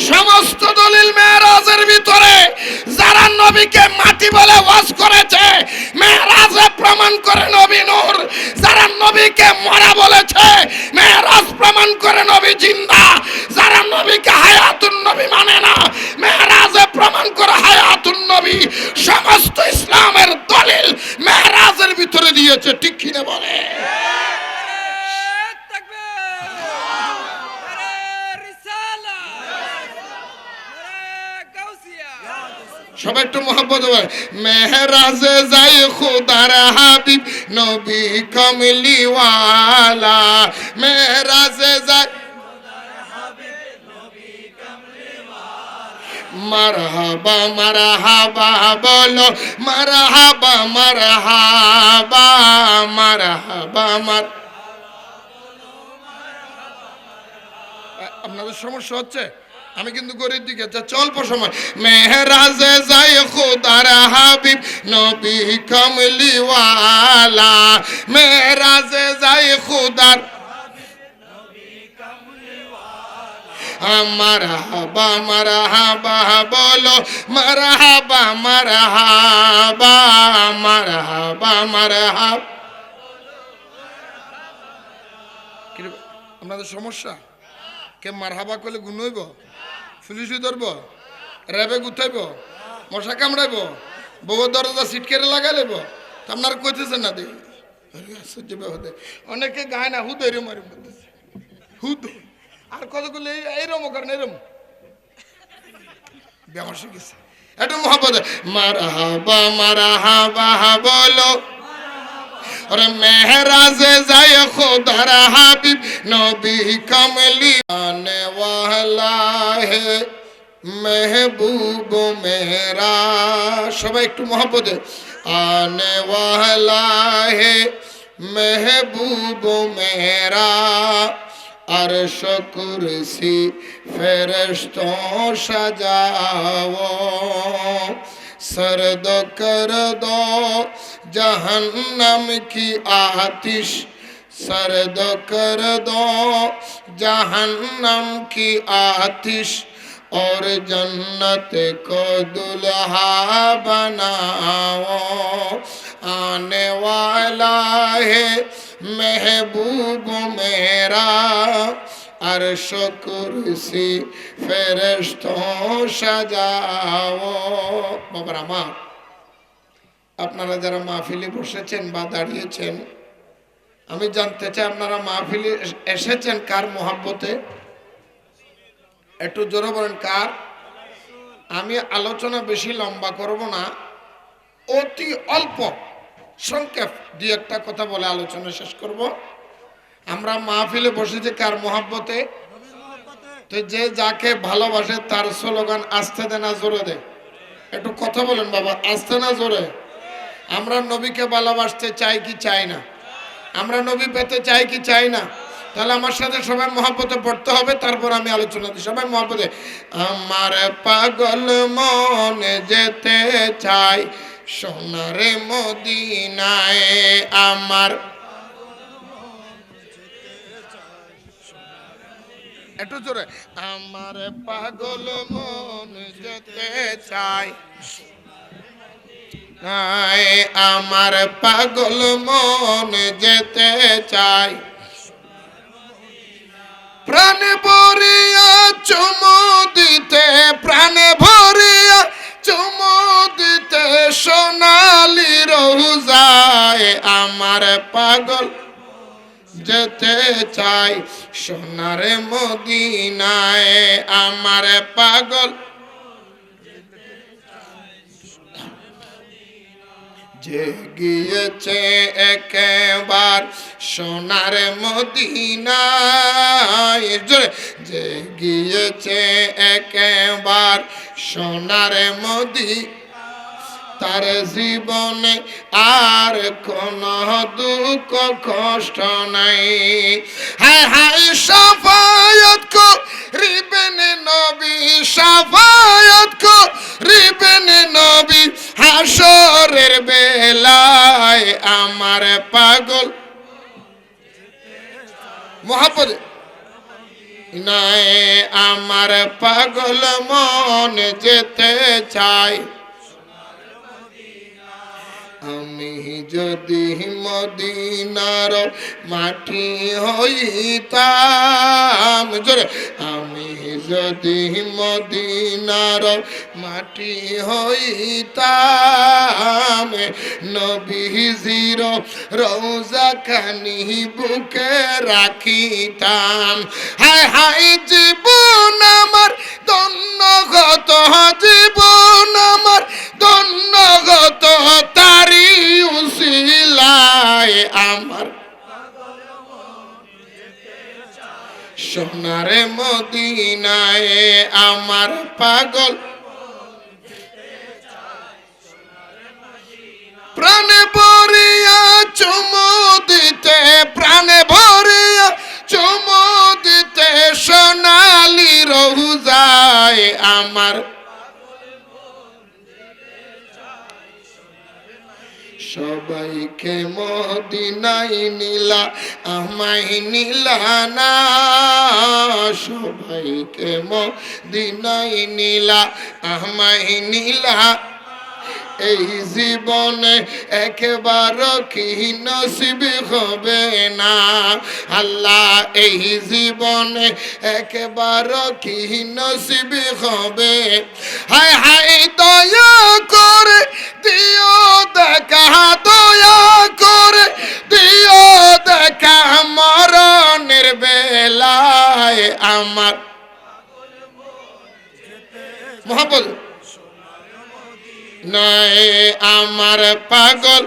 সমস্ত দলিল মেরাজের ভিতরে যারা নবীকে মাটি বলে ওয়াজ করেছে মেরাজে প্রমাণ করে নবী নূর, যারা নবীকে মরা বলেছে মেরাজ প্রমাণ করে নবী জিন্দা, যারা নবীকে হায়াতুন নবী মানে না মেরাজে প্রমাণ করে হায়াতুন নবী। সমস্ত ইসলামের দলিল মেরাজের ভিতরে দিয়েছে, ঠিক কিনা বলে? সবাই একটু মোহাম্মত বলে। মেহরাজে যাই খুদার হাবিব নবী কমলিওয়ালা, মেহরাজে যাই মারহাবা মারহাবা বলো মারহাবা মারহাবা মারহাবা মার। আপনাদের সমস্যা হচ্ছে? আমি কিন্তু গরিব দিকে যাচ্ছি অল্প সময়। মেহরাজে যাই খুদার হাবিব নবী কমলিওয়ালা, মেহরাজে যাই খুদার মারহাবা মারহাবা বলো মারহাবা মারহাবা মারহাবা মারহাবা। আপনাদের সমস্যা? কে মারহাবা করলে গুণ হইব? পুলিশে ধরব, র্যাবে গুথাইব, মশা কামড়াইব, বউ দরজা সিট কেটে লাগাই লেব। আপনার কইতেছেন না দেখি অনেকে গায় না হুদ এরম এরম করতেছে হুদ। আর কতগুলো এইরম করেন এরম ব্যবহার শিখেছে। এটা মোহাম্মদ মারহাবা মারহাবা বলো और मेहराजे जाए खुदार हाबिब नबी कमली आने वाला है महबूब मेरा। সবাই একটু मोहब्बत आने वाला है महबूब मेरा, अर्श कुर्सी फरिश्तों सजाओ, सर्द कर दो जहन्नम की आतिश, सर्द कर दो जहन्नम की आतिश, और जन्नत को दुल्हा बनाओ, आने वाला है महबूब मेरा, अर्श कुर्सी फरिश्तों सजाओ। বাবার আমার, আপনারা যারা মাহফিলে বসেছেন বা দাঁড়িয়েছেন, আমি জানতে চাই আপনারা মাহফিলে এসেছেন কার মোহাব্বতে? একটু জোরে বলেন কার? আমি আলোচনা বেশি লম্বা করব না, অতি অল্প সংক্ষেপ দুই একটা কথা বলে আলোচনা শেষ করব। আমরা মাহফিলে বসেছি কার মোহাব্বতে? তো যে যাকে ভালোবাসে তার স্লোগান আস্তে দে না জোরে দে। একটু কথা বলেন বাবা, আস্তে না জোরে। আমরা নবীকে ভালোবাসতে চাই কি চাই না? আমরা নবী পেতে চাই কি চাই না? তাহলে আমার সাথে সবাই মহব্বতে পড়তে হবে, তারপর আমি আলোচনা দিই। সবাই মহব্বতে। আমার পাগল মনে যেতে চাই সোনারে মদিনায়, আমার একটু জোরে। আমার পাগল মন যেতে চাই, আমার পাগল মন যেতে চাই, প্রাণ ভরিয়া চুমু দিতে, প্রাণ ভরিয়া চুমু দিতে সোনালি রোজায়, আমার পাগল যেতে চাই সোনার মদিনায়, আমার পাগল যে গিয়েছে একবার সোনার মদিনায়, যে গিয়েছে একবার সোনার মদিনায়, তার জীবনে আর কোন দুঃখ কষ্ট নাই। হায় হায় শাফায়াত করিবেন নবী, শাফায়াত করিবেন নবী হাসরের বেলায়, আমার পাগল মোহাম্মদ নাই আমার পাগল মন যেতে চাই আমি যদি মদিনার মাটি হইতাম জোরে আমি যদি মদিনার মাটি হইতাম নবীজির রওজা খানি বুকে রাখিতাম হায় হায় জীবন আমার ধন্য গত জীবন আমার ধন্য গত তারি উসিলায় আমার সোনার মদিনায় আমার পাগল প্রাণে ভরিয়া চুমু দিতে প্রাণে ভরিয়া চুমু দিতে সোনালি রওজায় আমার সবাইকে মদিনায় নিলা আমায় নিলা না সবাইকে মদিনায় নিলা আমায় নিলা এই জীবনে একবার কি নসিব হবে না আল্লাহ এই জীবনে একবার কি নসিব হবে হায় হায় দয়া করে দিও দেখা দয়া করে দিও দেখা মরণের বেলায় আমার মহাবল নাই আমার পাগল